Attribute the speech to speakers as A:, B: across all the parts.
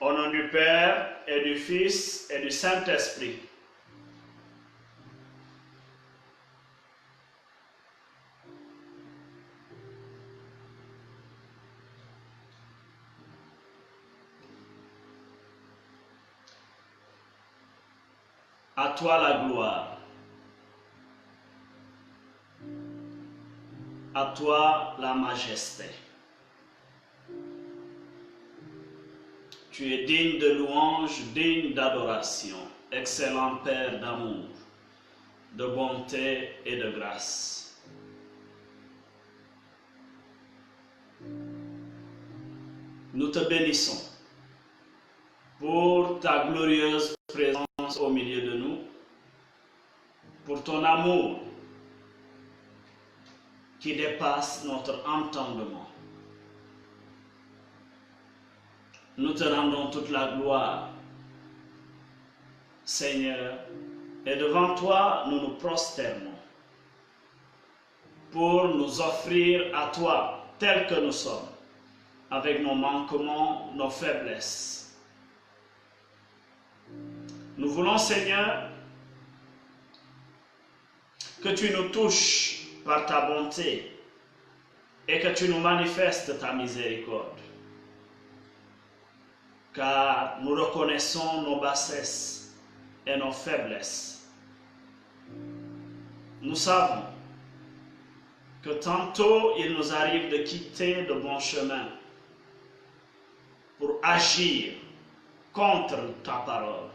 A: Au nom du Père et du Fils et du Saint-Esprit. À toi la gloire. À toi la majesté. Tu es digne de louange, digne d'adoration, excellent Père d'amour, de bonté et de grâce. Nous te bénissons pour ta glorieuse présence au milieu de nous, pour ton amour qui dépasse notre entendement. Nous te rendons toute la gloire, Seigneur, et devant toi, nous nous prosternons pour nous offrir à toi tels que nous sommes, avec nos manquements, nos faiblesses. Nous voulons, Seigneur, que tu nous touches par ta bonté et que tu nous manifestes ta miséricorde. Car nous reconnaissons nos bassesses et nos faiblesses. Nous savons que tantôt il nous arrive de quitter de bons chemins pour agir contre ta parole.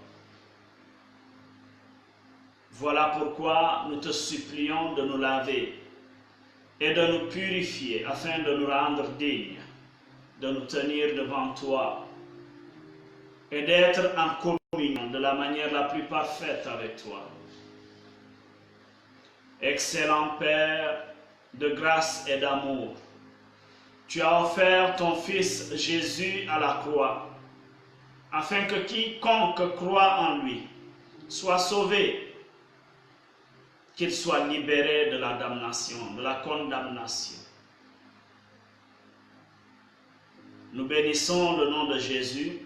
A: Voilà pourquoi nous te supplions de nous laver et de nous purifier afin de nous rendre dignes, de nous tenir devant toi et d'être en communion de la manière la plus parfaite avec toi. Excellent Père de grâce et d'amour, tu as offert ton Fils Jésus à la croix, afin que quiconque croit en lui soit sauvé, qu'il soit libéré de la damnation, de la condamnation. Nous bénissons le nom de Jésus,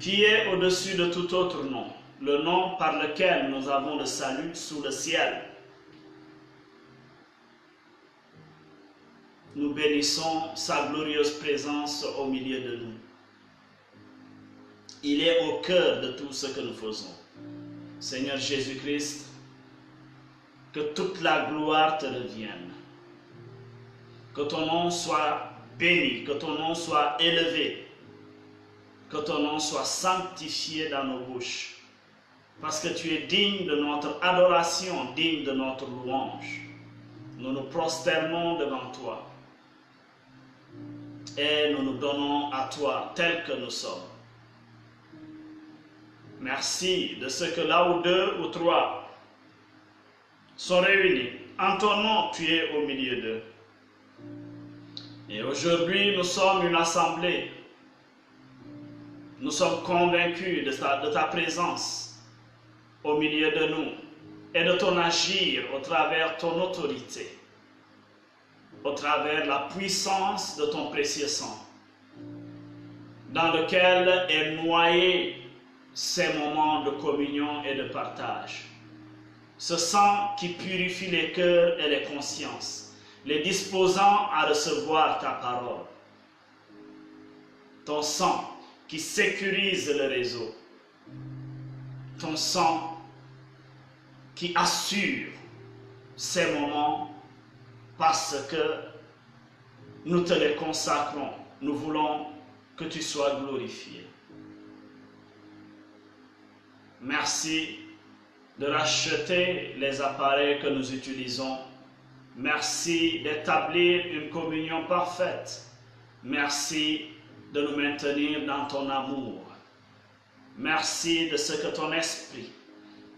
A: qui est au-dessus de tout autre nom, le nom par lequel nous avons le salut sous le ciel. Nous bénissons sa glorieuse présence au milieu de nous. Il est au cœur de tout ce que nous faisons. Seigneur Jésus-Christ, que toute la gloire te revienne. Que ton nom soit béni, que ton nom soit élevé. Que ton nom soit sanctifié dans nos bouches, parce que tu es digne de notre adoration, digne de notre louange. Nous nous prosternons devant toi et nous nous donnons à toi tels que nous sommes. Merci de ce que là où deux ou trois sont réunis, en ton nom tu es au milieu d'eux. Et aujourd'hui nous sommes une assemblée. Nous sommes convaincus de ta présence au milieu de nous et de ton agir au travers ton autorité, au travers la puissance de ton précieux sang, dans lequel est noyé ces moments de communion et de partage. Ce sang qui purifie les cœurs et les consciences, les disposant à recevoir ta parole. Ton sang qui sécurise le réseau, ton sang qui assure ces moments parce que nous te les consacrons. Nous voulons que tu sois glorifié. Merci de racheter les appareils que nous utilisons. Merci d'établir une communion parfaite. Merci de nous maintenir dans ton amour. Merci de ce que ton esprit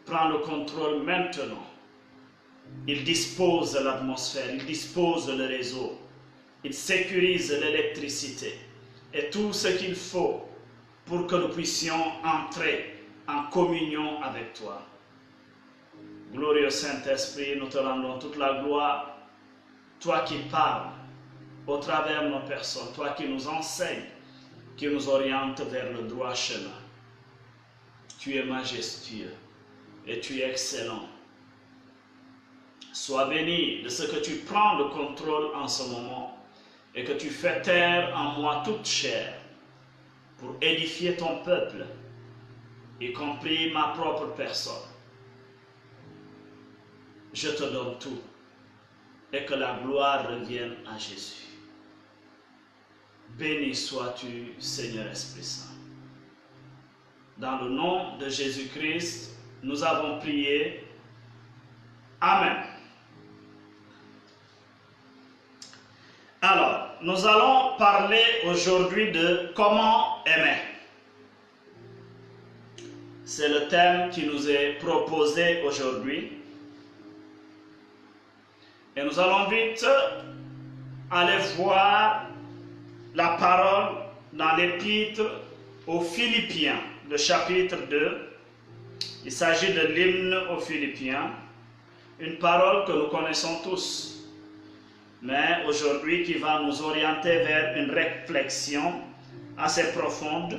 A: prend le contrôle maintenant. Il dispose l'atmosphère, il dispose le réseau, il sécurise l'électricité et tout ce qu'il faut pour que nous puissions entrer en communion avec toi. Glorieux Saint-Esprit, nous te rendons toute la gloire, toi qui parles au travers de nos personnes, toi qui nous enseignes, qui nous oriente vers le droit chemin. Tu es majestueux et tu es excellent. Sois béni de ce que tu prends le contrôle en ce moment et que tu fais taire en moi toute chair pour édifier ton peuple, y compris ma propre personne. Je te donne tout et que la gloire revienne à Jésus. Béni sois-tu, Seigneur Esprit Saint. Dans le nom de Jésus-Christ, nous avons prié. Amen. Alors, nous allons parler aujourd'hui de comment aimer. C'est le thème qui nous est proposé aujourd'hui. Et nous allons vite aller voir la parole dans l'épître aux Philippiens, le chapitre 2. Il s'agit de l'hymne aux Philippiens, une parole que nous connaissons tous, mais aujourd'hui qui va nous orienter vers une réflexion assez profonde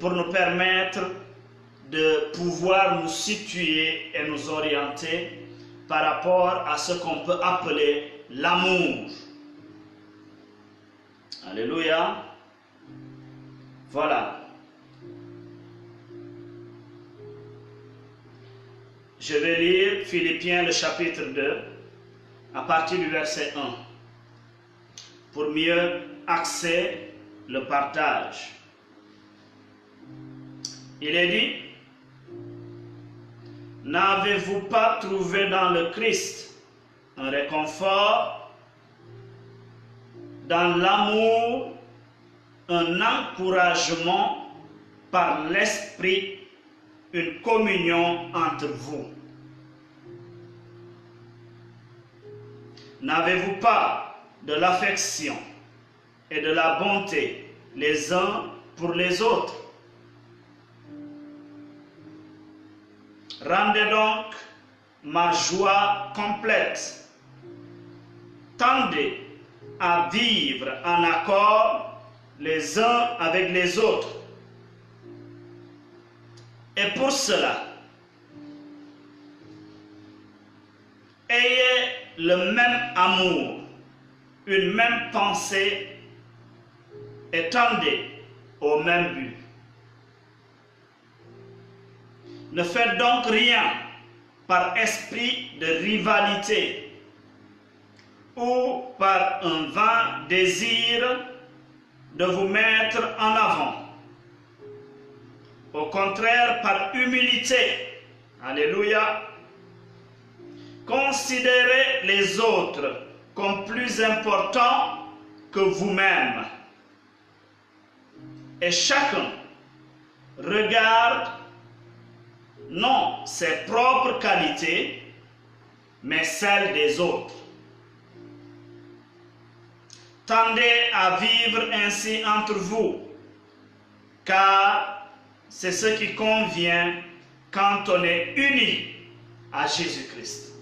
A: pour nous permettre de pouvoir nous situer et nous orienter par rapport à ce qu'on peut appeler l'amour. Alléluia. Voilà. Je vais lire Philippiens le chapitre 2 à partir du verset 1 pour mieux axer le partage. Il est dit: n'avez-vous pas trouvé dans le Christ un réconfort, dans l'amour, un encouragement par l'Esprit, une communion entre vous? N'avez-vous pas de l'affection et de la bonté les uns pour les autres? Rendez donc ma joie complète. Tendez à vivre en accord les uns avec les autres. Et pour cela, ayez le même amour, une même pensée et tendez au même but. Ne faites donc rien par esprit de rivalité ou par un vain désir de vous mettre en avant. Au contraire, par humilité, alléluia, considérez les autres comme plus importants que vous-même. Et chacun regarde non ses propres qualités, mais celles des autres. Tendez à vivre ainsi entre vous, car c'est ce qui convient quand on est uni à Jésus-Christ.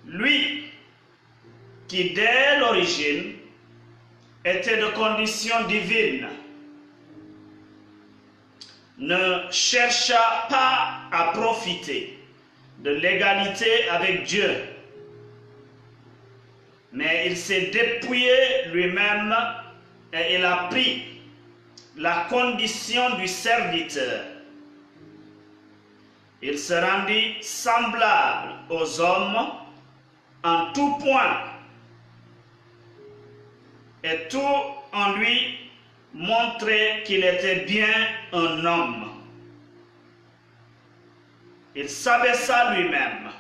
A: Lui qui dès l'origine était de condition divine, ne chercha pas à profiter de l'égalité avec Dieu, mais il s'est dépouillé lui-même et il a pris la condition du serviteur. Il se rendit semblable aux hommes en tout point, et tout en lui montrait qu'il était bien un homme. Il s'abaissa lui-même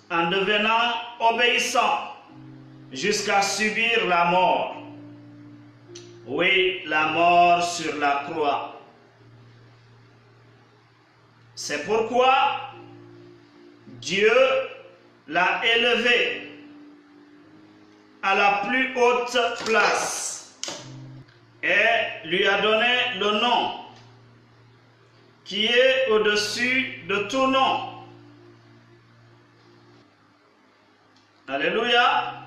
A: en devenant obéissant jusqu'à subir la mort. Oui, la mort sur la croix. C'est pourquoi Dieu l'a élevé à la plus haute place et lui a donné le nom qui est au-dessus de tout nom. Alléluia.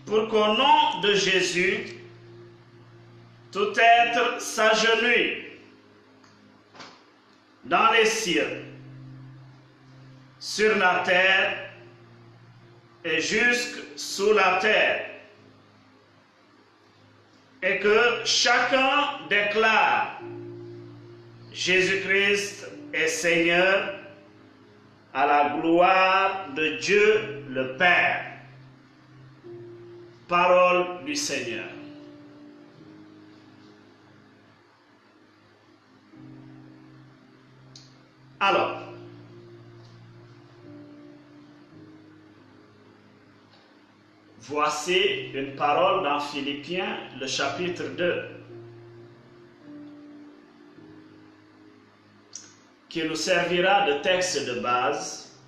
A: pour qu'au nom de Jésus, tout être s'agenouille dans les cieux, sur la terre et jusque sous la terre, et que chacun déclare Jésus-Christ est Seigneur à la gloire de Dieu le Père. Parole du Seigneur. Alors, voici une parole dans Philippiens, le chapitre 2, qui nous servira de texte de base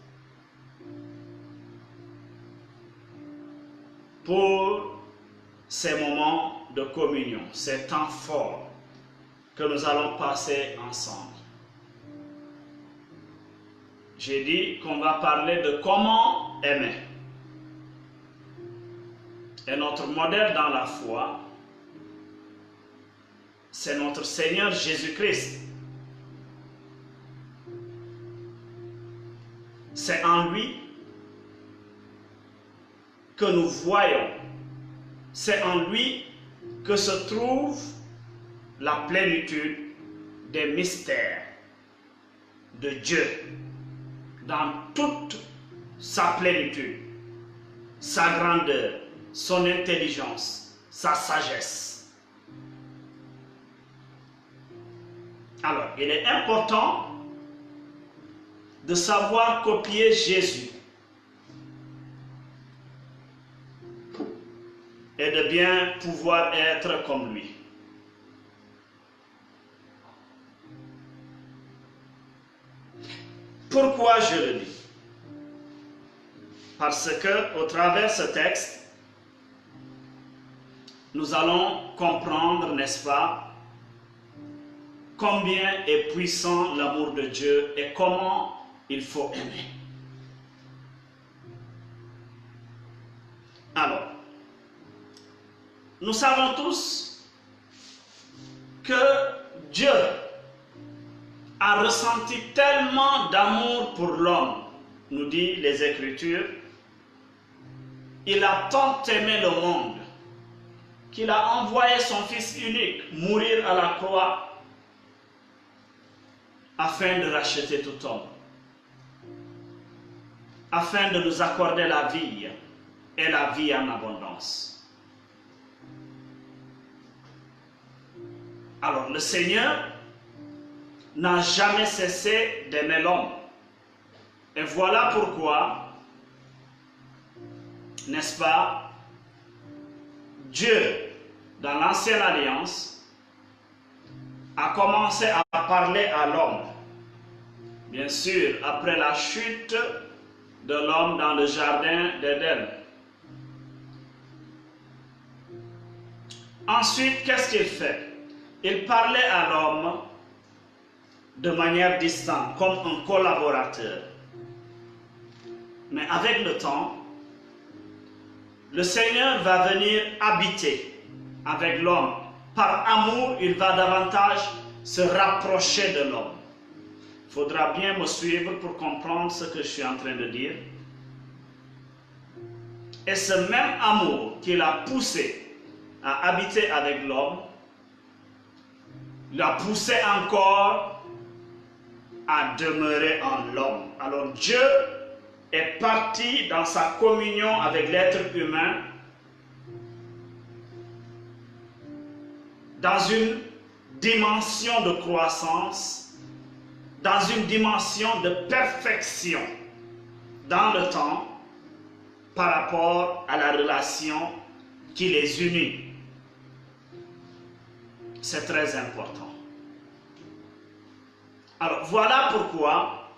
A: pour ces moments de communion, ces temps forts que nous allons passer ensemble. J'ai dit qu'on va parler de comment aimer. Et notre modèle dans la foi, c'est notre Seigneur Jésus-Christ. C'est en lui que nous voyons. C'est en lui que se trouve la plénitude des mystères de Dieu dans toute sa plénitude, sa grandeur, son intelligence, sa sagesse. Alors, il est important de savoir copier Jésus et de bien pouvoir être comme lui. Pourquoi je le dis? Parce que au travers de ce texte, nous allons comprendre, n'est-ce pas, combien est puissant l'amour de Dieu et comment il faut aimer. Alors, nous savons tous que Dieu a ressenti tellement d'amour pour l'homme, nous dit les Écritures. Il a tant aimé le monde qu'il a envoyé son Fils unique mourir à la croix afin de racheter tout homme, afin de nous accorder la vie et la vie en abondance. Alors le Seigneur n'a jamais cessé d'aimer l'homme. Et voilà pourquoi, n'est-ce pas, Dieu, dans l'Ancienne Alliance, a commencé à parler à l'homme. Bien sûr, après la chute de l'homme dans le jardin d'Éden. Ensuite, qu'est-ce qu'il fait? Il parlait à l'homme de manière distante, comme un collaborateur. Mais avec le temps, le Seigneur va venir habiter avec l'homme. Par amour, il va davantage se rapprocher de l'homme. Il faudra bien me suivre pour comprendre ce que je suis en train de dire. Et ce même amour qui l'a poussé à habiter avec l'homme, l'a poussé encore à demeurer en l'homme. Alors Dieu est parti dans sa communion avec l'être humain dans une dimension de croissance, dans une dimension de perfection dans le temps par rapport à la relation qui les unit. C'est très important. Alors voilà pourquoi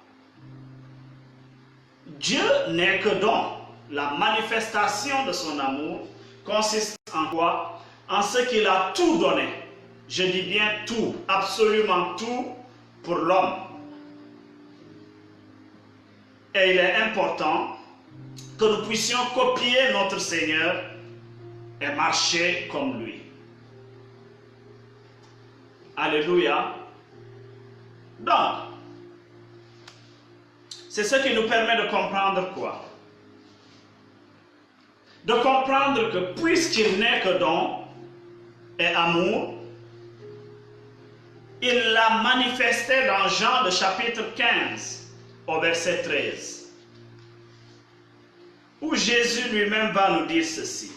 A: Dieu n'est que don. La manifestation de son amour consiste en quoi? En ce qu'il a tout donné. Je dis bien tout, absolument tout pour l'homme. Et il est important que nous puissions copier notre Seigneur et marcher comme lui. Alléluia. Donc, c'est ce qui nous permet de comprendre quoi? De comprendre que puisqu'il n'est que don et amour, il l'a manifesté dans Jean le chapitre 15 au verset 13, où Jésus lui-même va nous dire ceci.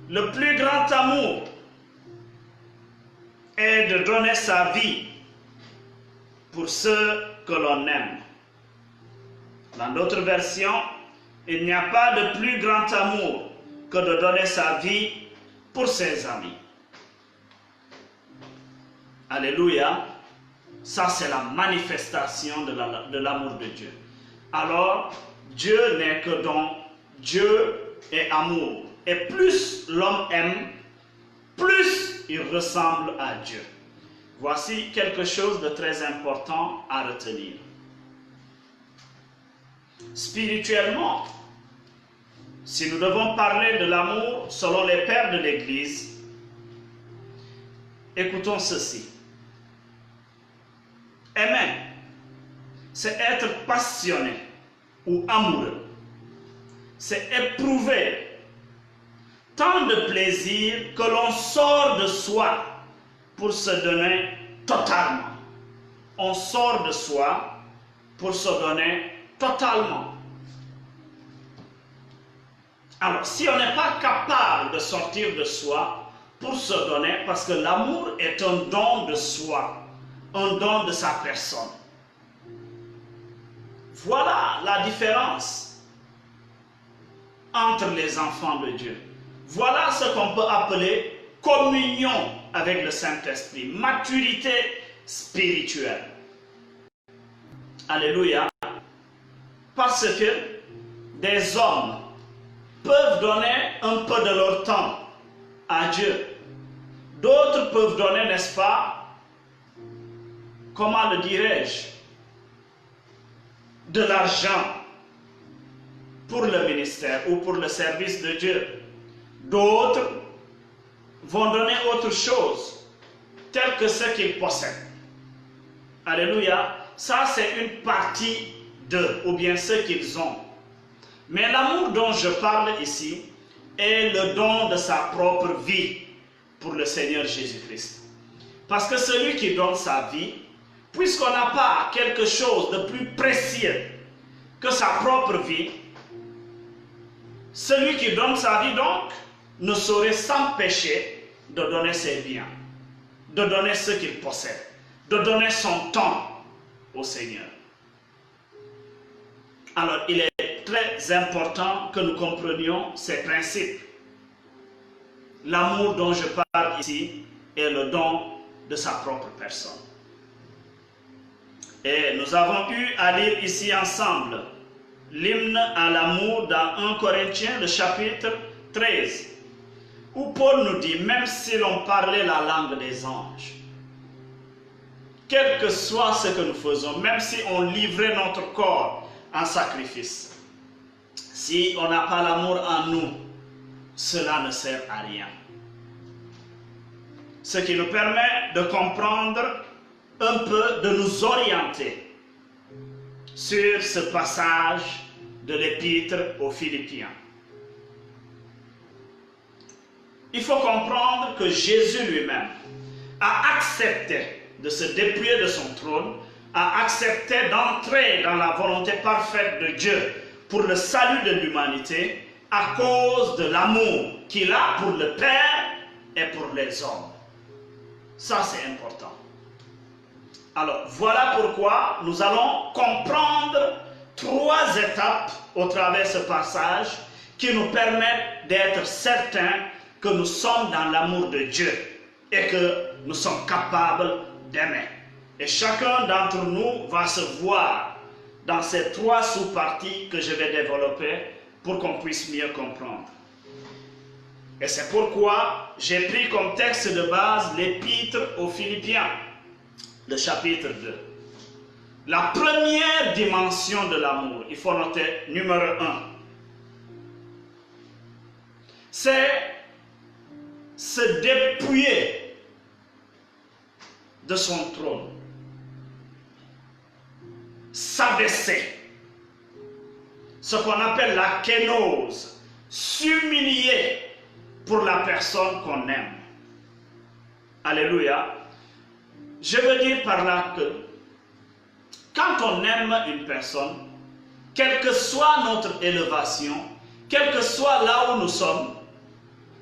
A: Le plus grand amour est de donner sa vie pour ceux que l'on aime. Dans d'autres versions, il n'y a pas de plus grand amour que de donner sa vie pour ses amis. Alléluia. Ça, c'est la manifestation de l'amour de Dieu. Alors, Dieu n'est que don, Dieu est amour. Et plus l'homme aime, plus il ressemble à Dieu. Voici quelque chose de très important à retenir. Spirituellement, si nous devons parler de l'amour selon les pères de l'Église, écoutons ceci. Aimer, c'est être passionné ou amoureux. C'est éprouver tant de plaisir que l'on sort de soi pour se donner totalement. On sort de soi pour se donner totalement. Alors, si on n'est pas capable de sortir de soi pour se donner, parce que l'amour est un don de soi, un don de sa personne. Voilà la différence entre les enfants de Dieu. Voilà ce qu'on peut appeler communion avec le Saint-Esprit, maturité spirituelle. Alléluia. Parce que des hommes peuvent donner un peu de leur temps à Dieu. D'autres peuvent donner, n'est-ce pas, comment le dirais-je, de l'argent pour le ministère ou pour le service de Dieu. D'autres vont donner autre chose, tel que ce qu'ils possèdent. Alléluia. Ça, c'est une partie d'eux, ou bien ce qu'ils ont. Mais l'amour dont je parle ici est le don de sa propre vie pour le Seigneur Jésus-Christ. Parce que celui qui donne sa vie, puisqu'on n'a pas quelque chose de plus précieux que sa propre vie, celui qui donne sa vie donc ne saurait s'empêcher de donner ses biens, de donner ce qu'il possède, de donner son temps au Seigneur. Alors, il est très important que nous comprenions ces principes. L'amour dont je parle ici est le don de sa propre personne. Et nous avons eu à lire ici ensemble l'hymne à l'amour dans 1 Corinthiens, le chapitre 13, où Paul nous dit, même si l'on parlait la langue des anges, quel que soit ce que nous faisons, même si on livrait notre corps en sacrifice, si on n'a pas l'amour en nous, cela ne sert à rien. Ce qui nous permet de comprendre un peu, de nous orienter sur ce passage de l'épître aux Philippiens. Il faut comprendre que Jésus lui-même a accepté de se dépouiller de son trône, a accepté d'entrer dans la volonté parfaite de Dieu pour le salut de l'humanité à cause de l'amour qu'il a pour le Père et pour les hommes. Ça, c'est important. Alors, voilà pourquoi nous allons comprendre 3 étapes au travers de ce passage qui nous permettent d'être certains que nous sommes dans l'amour de Dieu et que nous sommes capables d'aimer. Et chacun d'entre nous va se voir dans ces 3 sous-parties que je vais développer pour qu'on puisse mieux comprendre. Et c'est pourquoi j'ai pris comme texte de base l'épître aux Philippiens, le chapitre 2. La première dimension de l'amour, il faut noter numéro 1. c'est se dépouiller de son trône, s'abaisser, ce qu'on appelle la kénose, s'humilier pour la personne qu'on aime. Alléluia. Je veux dire par là que quand on aime une personne, quelle que soit notre élévation, quel que soit là où nous sommes,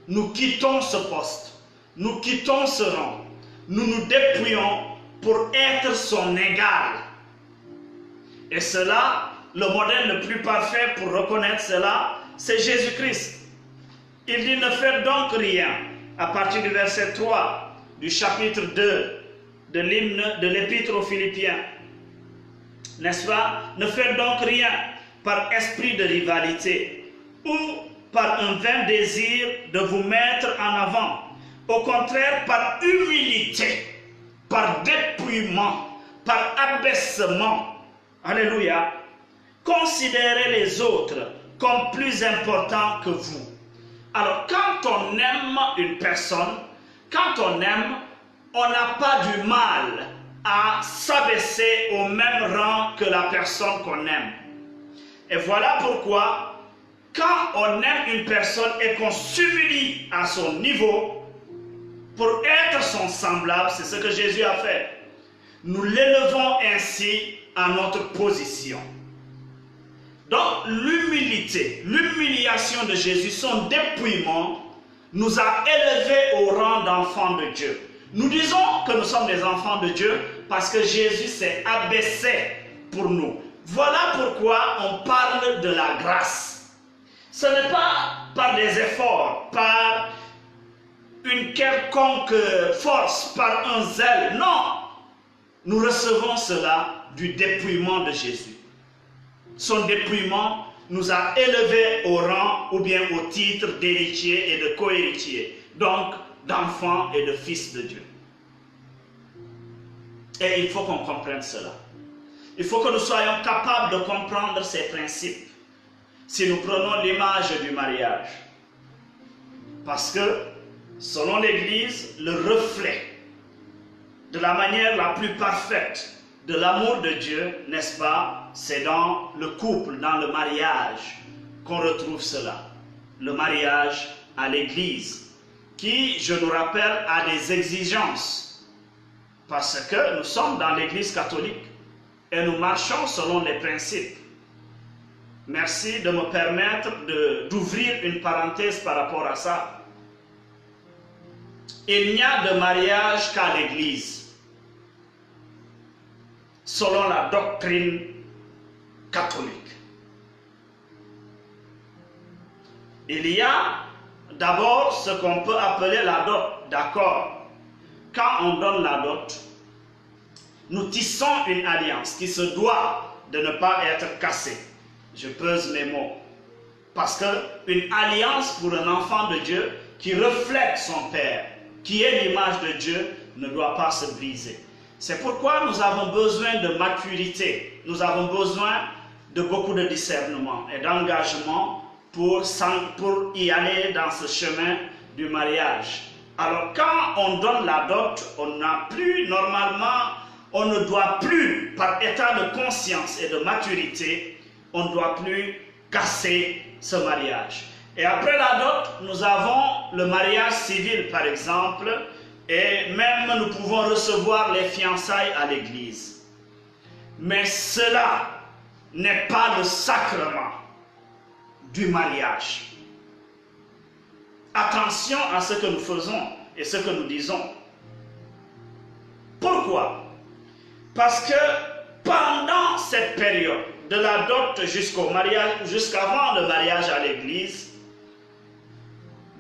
A: nous quittons ce poste, nous quittons ce rang, nous nous dépouillons pour être son égal. Et cela, le modèle le plus parfait pour reconnaître cela, c'est Jésus-Christ. Il dit, ne faites donc rien, à partir du verset 3 du chapitre 2 de l'hymne de l'Épître aux Philippiens. N'est-ce pas? Ne faites donc rien par esprit de rivalité ou par un vain désir de vous mettre en avant. Au contraire, par humilité, par dépouillement, par abaissement. Alléluia. Considérez les autres comme plus importants que vous. Alors, quand on aime une personne, quand on aime, on n'a pas du mal à s'abaisser au même rang que la personne qu'on aime. Et voilà pourquoi, quand on aime une personne et qu'on s'humilie à son niveau pour être son semblable, c'est ce que Jésus a fait. Nous l'élevons ainsi à notre position. Donc l'humilité, l'humiliation de Jésus, son dépouillement, nous a élevés au rang d'enfants de Dieu. Nous disons que nous sommes des enfants de Dieu parce que Jésus s'est abaissé pour nous. Voilà pourquoi on parle de la grâce. Ce n'est pas par des efforts, par une quelconque force, par un zèle. Non, nous recevons cela du dépouillement de Jésus. Son dépouillement nous a élevés au rang ou bien au titre d'héritier et de co-héritier, donc d'enfants et de fils de Dieu. Et il faut qu'on comprenne cela. Il faut que nous soyons capables de comprendre ces principes si nous prenons l'image du mariage. Parce que, selon l'Église, le reflet de la manière la plus parfaite de l'amour de Dieu, n'est-ce pas, c'est dans le couple, dans le mariage qu'on retrouve cela. Le mariage à l'Église, qui, je nous rappelle, a des exigences. Parce que nous sommes dans l'Église catholique et nous marchons selon les principes. Merci de me permettre d'ouvrir une parenthèse par rapport à ça. Il n'y a de mariage qu'à l'Église, selon la doctrine catholique. Il y a d'abord ce qu'on peut appeler la dot, d'accord? Quand on donne la dot, nous tissons une alliance qui se doit de ne pas être cassée. Je pèse mes mots. Parce qu'une alliance pour un enfant de Dieu qui reflète son Père, qui est l'image de Dieu, ne doit pas se briser. C'est pourquoi nous avons besoin de maturité. Nous avons besoin de beaucoup de discernement et d'engagement pour y aller dans ce chemin du mariage. Alors quand on donne la dot, on n'a plus, normalement, on ne doit plus, par état de conscience et de maturité, on ne doit plus casser ce mariage. Et après la dot, nous avons le mariage civil, par exemple, et même nous pouvons recevoir les fiançailles à l'église. Mais cela n'est pas le sacrement du mariage. Attention à ce que nous faisons et ce que nous disons. Pourquoi? Parce que pendant cette période, de la dot jusqu'au mariage, jusqu'avant le mariage à l'église,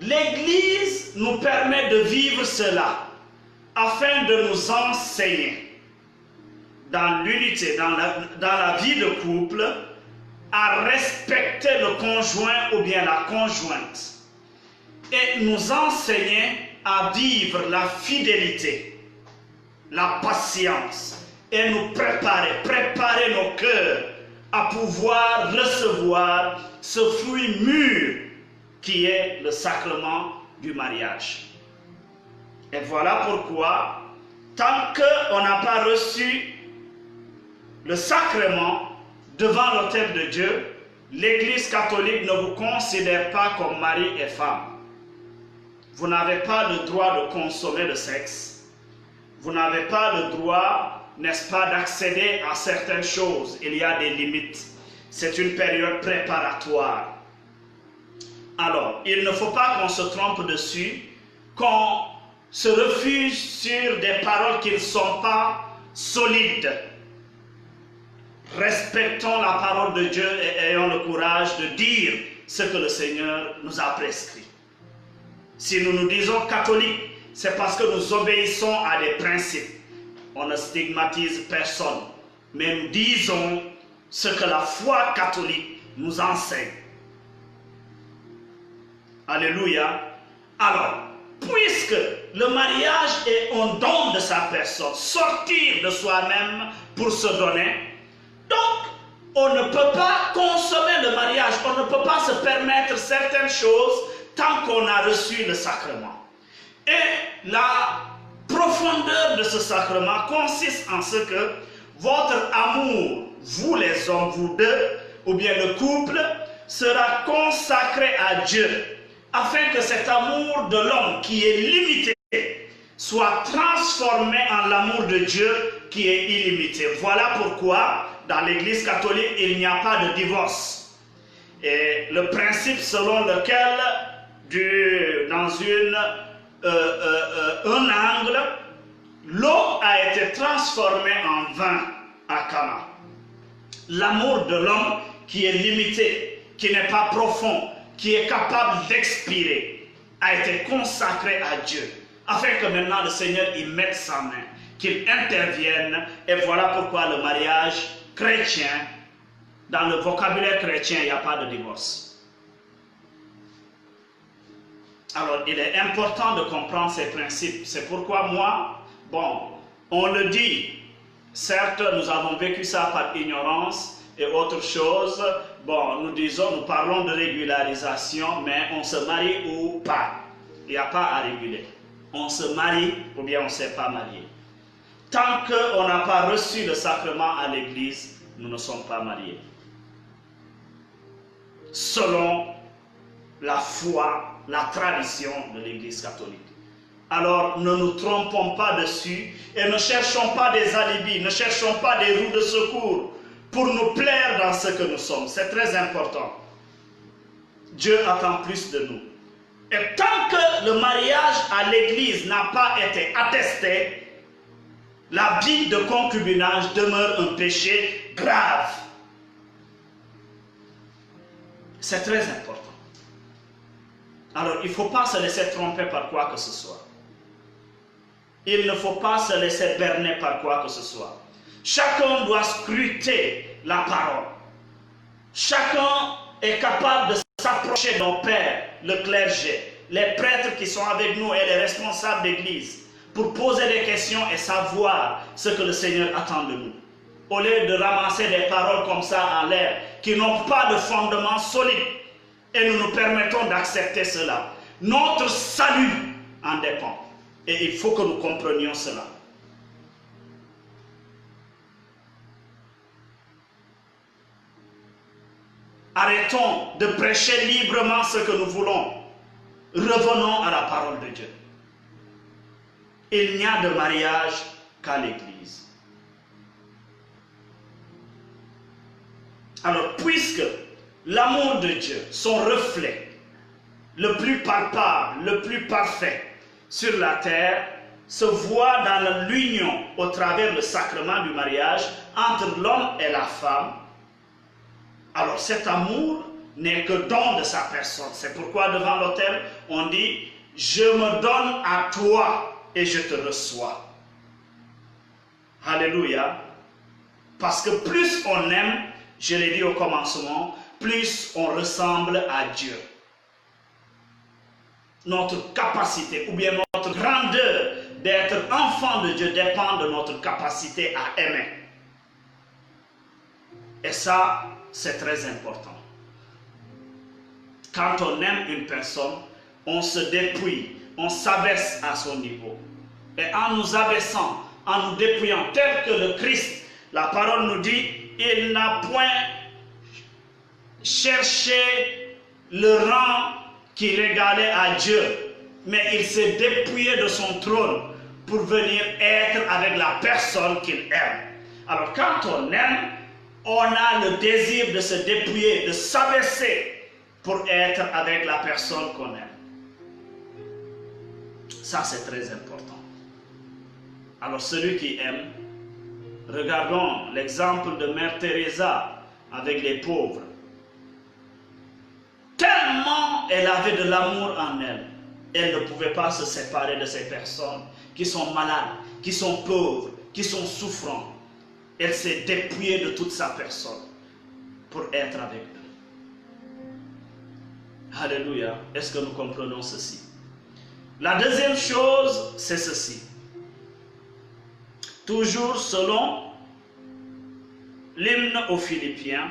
A: l'église nous permet de vivre cela afin de nous enseigner dans l'unité, dans la vie de couple, à respecter le conjoint ou bien la conjointe et nous enseigner à vivre la fidélité, la patience et nous préparer nos cœurs à pouvoir recevoir ce fruit mûr qui est le sacrement du mariage. Et voilà pourquoi, tant qu'on n'a pas reçu le sacrement devant l'autel de Dieu, l'Église catholique ne vous considère pas comme mari et femme. Vous n'avez pas le droit de consommer le sexe. Vous n'avez pas le droit, n'est-ce pas, d'accéder à certaines choses. Il y a des limites. C'est une période préparatoire. Alors, il ne faut pas qu'on se trompe dessus, qu'on se refuse sur des paroles qui ne sont pas solides. Respectons la parole de Dieu et ayons le courage de dire ce que le Seigneur nous a prescrit. Si nous nous disons catholiques, c'est parce que nous obéissons à des principes. On ne stigmatise personne, mais nous disons ce que la foi catholique nous enseigne. Alléluia. Alors, puisque le mariage est un don de sa personne, sortir de soi-même pour se donner, donc on ne peut pas consommer le mariage, on ne peut pas se permettre certaines choses tant qu'on a reçu le sacrement. Et la profondeur de ce sacrement consiste en ce que votre amour, vous les hommes, vous deux, ou bien le couple, sera consacré à Dieu, afin que cet amour de l'homme qui est limité soit transformé en l'amour de Dieu qui est illimité. Voilà pourquoi dans l'Église catholique il n'y a pas de divorce. Et le principe selon lequel dans un angle, l'eau a été transformée en vin à Cana. L'amour de l'homme qui est limité, qui n'est pas profond, qui est capable d'expirer, a été consacré à Dieu, afin que maintenant le Seigneur y mette sa main, qu'il intervienne. Et voilà pourquoi le mariage chrétien, dans le vocabulaire chrétien, il n'y a pas de divorce. Alors, il est important de comprendre ces principes. C'est pourquoi moi, on le dit, certes, nous avons vécu ça par ignorance et autre chose. Nous parlons de régularisation, mais on se marie ou pas. Il n'y a pas à réguler. On se marie ou bien on ne s'est pas marié. Tant qu'on n'a pas reçu le sacrement à l'église, nous ne sommes pas mariés. Selon la foi, la tradition de l'Église catholique. Alors ne nous trompons pas dessus et ne cherchons pas des alibis, ne cherchons pas des roues de secours pour nous plaire dans ce que nous sommes. C'est très important. Dieu attend plus de nous. Et tant que le mariage à l'Église n'a pas été attesté, la vie de concubinage demeure un péché grave. C'est très important. Alors, il ne faut pas se laisser tromper par quoi que ce soit. Il ne faut pas se laisser berner par quoi que ce soit. Chacun doit scruter la parole. Chacun est capable de s'approcher de nos pères, le clergé, les prêtres qui sont avec nous et les responsables d'église, pour poser des questions et savoir ce que le Seigneur attend de nous. Au lieu de ramasser des paroles comme ça en l'air, qui n'ont pas de fondement solide, et nous nous permettons d'accepter cela. Notre salut en dépend. Et il faut que nous comprenions cela. Arrêtons de prêcher librement ce que nous voulons. Revenons à la parole de Dieu. Il n'y a de mariage qu'à l'Église. Alors, puisque l'amour de Dieu, son reflet, le plus palpable, le plus parfait sur la terre, se voit dans l'union au travers du sacrement du mariage entre l'homme et la femme. Alors cet amour n'est que don de sa personne. C'est pourquoi devant l'autel, on dit « Je me donne à toi et je te reçois ». Alléluia. Parce que plus on aime, je l'ai dit au commencement, plus on ressemble à Dieu. Notre capacité, ou bien notre grandeur d'être enfant de Dieu dépend de notre capacité à aimer. Et ça, c'est très important. Quand on aime une personne, on se dépouille, on s'abaisse à son niveau. Et en nous abaissant, en nous dépouillant, tel que le Christ, la parole nous dit, il n'a point cherché le rang qui régalait à Dieu, mais il s'est dépouillé de son trône pour venir être avec la personne qu'il aime. Alors quand on aime, on a le désir de se dépouiller, de s'abaisser pour être avec la personne qu'on aime. Ça, c'est très important. Alors celui qui aime, regardons l'exemple de Mère Teresa avec les pauvres. Tellement elle avait de l'amour en elle, elle ne pouvait pas se séparer de ces personnes qui sont malades, qui sont pauvres, qui sont souffrants. Elle s'est dépouillée de toute sa personne pour être avec eux. Alléluia. Est-ce que nous comprenons ceci? La deuxième chose, c'est ceci. Toujours selon l'hymne aux Philippiens,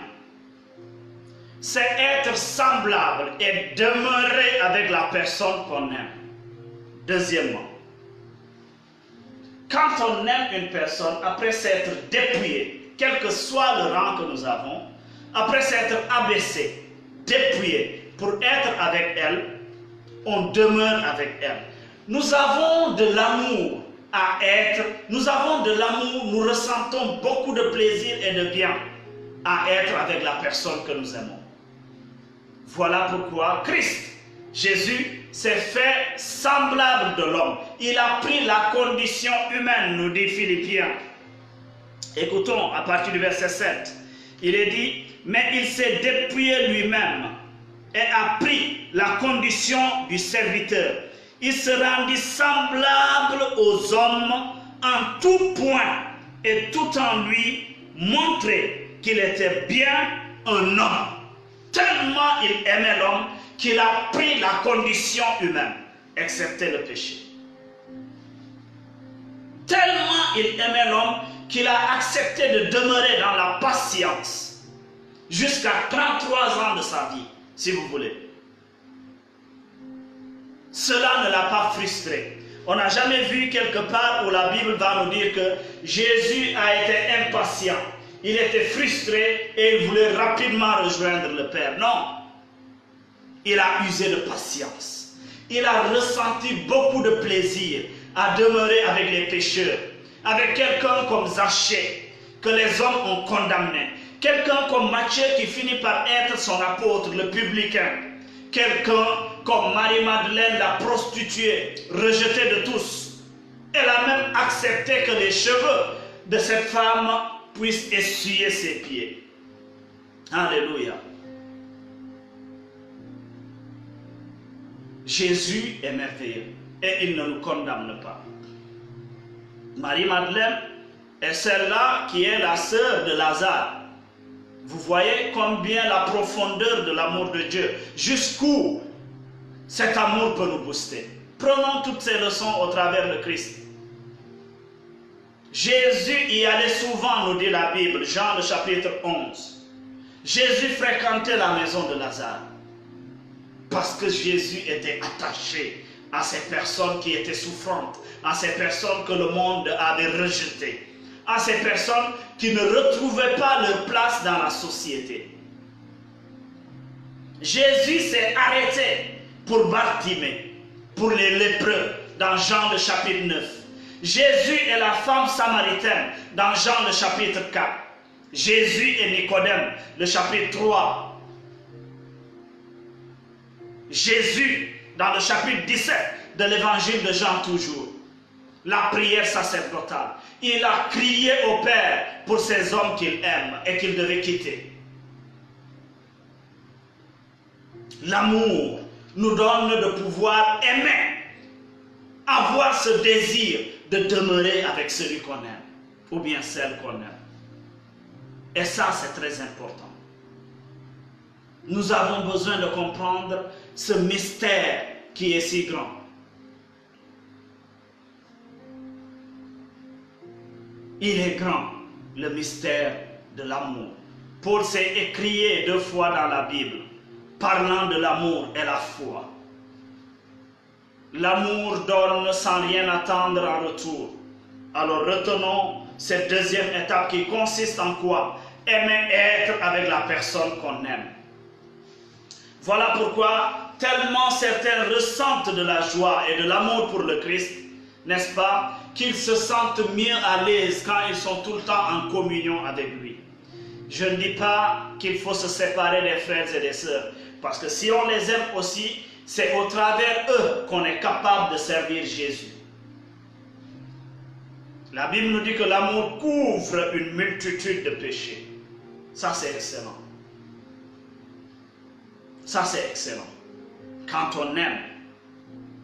A: c'est être semblable et demeurer avec la personne qu'on aime. Deuxièmement, quand on aime une personne, après s'être dépouillé, quel que soit le rang que nous avons, après s'être abaissé, dépouillé pour être avec elle, on demeure avec elle. Nous avons de l'amour à être, nous avons de l'amour, nous ressentons beaucoup de plaisir et de bien à être avec la personne que nous aimons. Voilà pourquoi Christ, Jésus, s'est fait semblable de l'homme. Il a pris la condition humaine, nous dit Philippiens. Écoutons à partir du verset 7. Il est dit, mais il s'est dépouillé lui-même et a pris la condition du serviteur. Il se rendit semblable aux hommes en tout point et tout en lui montrer qu'il était bien un homme. Tellement il aimait l'homme qu'il a pris la condition humaine, excepté le péché. Tellement il aimait l'homme qu'il a accepté de demeurer dans la patience jusqu'à 33 ans de sa vie, si vous voulez. Cela ne l'a pas frustré. On n'a jamais vu quelque part où la Bible va nous dire que Jésus a été impatient. Il était frustré et il voulait rapidement rejoindre le Père. Non. Il a usé de patience. Il a ressenti beaucoup de plaisir à demeurer avec les pécheurs. Avec quelqu'un comme Zachée, que les hommes ont condamné. Quelqu'un comme Matthieu qui finit par être son apôtre, le publicain. Quelqu'un comme Marie-Madeleine, la prostituée, rejetée de tous. Elle a même accepté que les cheveux de cette femme puissent essuyer ses pieds. Alléluia. Jésus est merveilleux et il ne nous condamne pas. Marie-Madeleine est celle-là qui est la sœur de Lazare. Vous voyez combien la profondeur de l'amour de Dieu, jusqu'où cet amour peut nous booster. Prenons toutes ces leçons au travers de Christ. Jésus y allait souvent, nous dit la Bible, Jean le chapitre 11. Jésus fréquentait la maison de Lazare parce que Jésus était attaché à ces personnes qui étaient souffrantes, à ces personnes que le monde avait rejetées, à ces personnes qui ne retrouvaient pas leur place dans la société. Jésus s'est arrêté pour Bartimée, pour les lépreux, dans Jean le chapitre 9. Jésus et la femme samaritaine, dans Jean le chapitre 4. Jésus et Nicodème, le chapitre 3. Jésus, dans le chapitre 17 de l'évangile de Jean toujours. La prière sacerdotale. Il a crié au Père pour ces hommes qu'il aime et qu'il devait quitter. L'amour nous donne de pouvoir aimer, avoir ce désir de demeurer avec celui qu'on aime, ou bien celle qu'on aime. Et ça, c'est très important. Nous avons besoin de comprendre ce mystère qui est si grand. Il est grand, le mystère de l'amour. Paul s'est écrié 2 fois dans la Bible. parlant de l'amour et la foi. L'amour donne sans rien attendre en retour. Alors retenons cette deuxième étape qui consiste en quoi? Aimer être avec la personne qu'on aime. Voilà pourquoi tellement certains ressentent de la joie et de l'amour pour le Christ, n'est-ce pas, qu'ils se sentent mieux à l'aise quand ils sont tout le temps en communion avec lui. Je ne dis pas qu'il faut se séparer des frères et des sœurs, parce que si on les aime aussi, c'est au travers eux qu'on est capable de servir Jésus. La Bible nous dit que l'amour couvre une multitude de péchés. Ça, c'est excellent. Ça, c'est excellent. Quand on aime,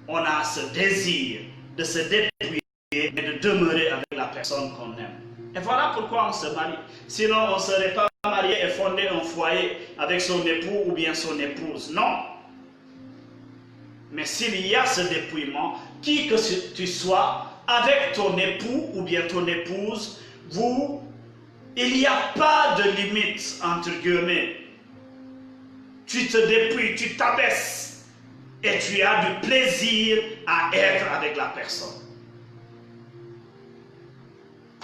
A: on a ce désir de se dépouiller et de demeurer avec la personne qu'on aime. Et voilà pourquoi on se marie. Sinon, on ne serait pas marié et fondé un foyer avec son époux ou bien son épouse. Non. Mais s'il y a ce dépouillement, qui que tu sois, avec ton époux ou bien ton épouse, il n'y a pas de limite entre guillemets. Tu te dépouilles, tu t'abaisses et tu as du plaisir à être avec la personne.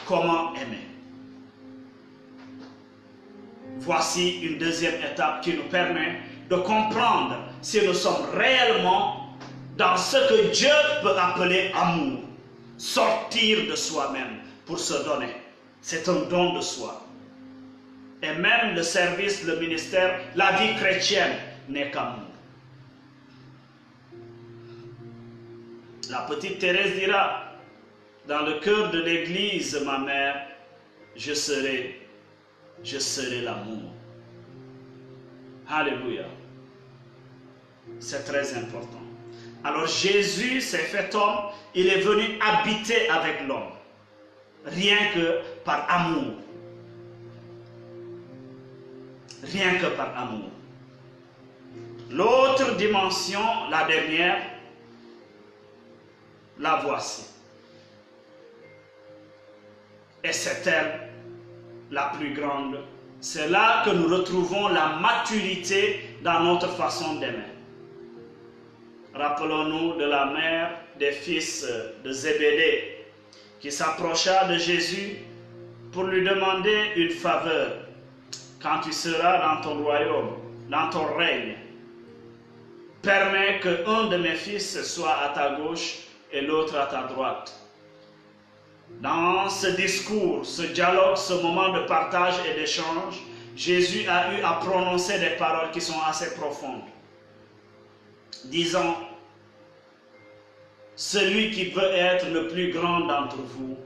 A: Comment aimer? Voici une deuxième étape qui nous permet de comprendre si nous sommes réellement dans ce que Dieu peut appeler amour. Sortir de soi-même pour se donner. C'est un don de soi. Et même le service, le ministère, la vie chrétienne n'est qu'amour. La petite Thérèse dira, dans le cœur de l'église, ma mère, je serai l'amour. Alléluia. C'est très important. Alors Jésus s'est fait homme, il est venu habiter avec l'homme, rien que par amour. Rien que par amour. L'autre dimension, la dernière, la voici. Et c'est elle la plus grande. C'est là que nous retrouvons la maturité dans notre façon d'aimer. Rappelons-nous de la mère des fils de Zébédée qui s'approcha de Jésus pour lui demander une faveur. Quand tu seras dans ton royaume, dans ton règne, permets qu'un de mes fils soit à ta gauche et l'autre à ta droite. Dans ce discours, ce dialogue, ce moment de partage et d'échange, Jésus a eu à prononcer des paroles qui sont assez profondes. Disant, celui qui veut être le plus grand d'entre vous,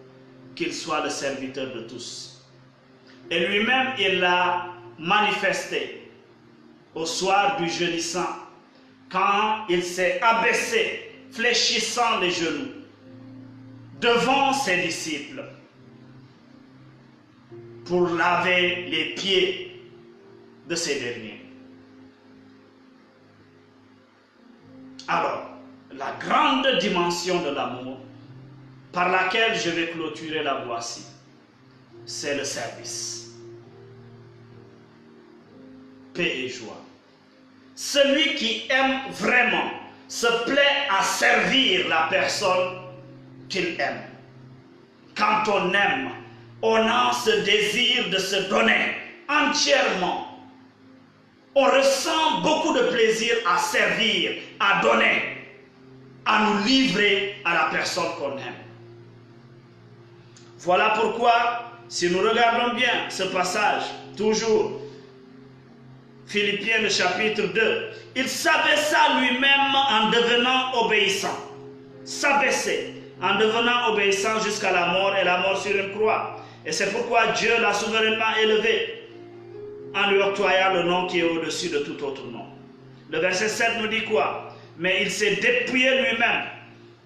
A: qu'il soit le serviteur de tous. Et lui-même, il l'a manifesté au soir du jeudi saint, quand il s'est abaissé, fléchissant les genoux, devant ses disciples, pour laver les pieds de ces derniers. Alors, la grande dimension de l'amour, par laquelle je vais clôturer la voici, c'est le service. Paix et joie. Celui qui aime vraiment se plaît à servir la personne qu'il aime. Quand on aime, on a ce désir de se donner entièrement. On ressent beaucoup de plaisir à servir, à donner, à nous livrer à la personne qu'on aime. Voilà pourquoi, si nous regardons bien ce passage, toujours, Philippiens le chapitre 2, il s'abaissa lui-même en devenant obéissant. S'abaisser en devenant obéissant jusqu'à la mort et la mort sur une croix. Et c'est pourquoi Dieu l'a souverainement élevé en lui octroyant le nom qui est au-dessus de tout autre nom. Le verset 7 nous dit quoi? Mais il s'est dépouillé lui-même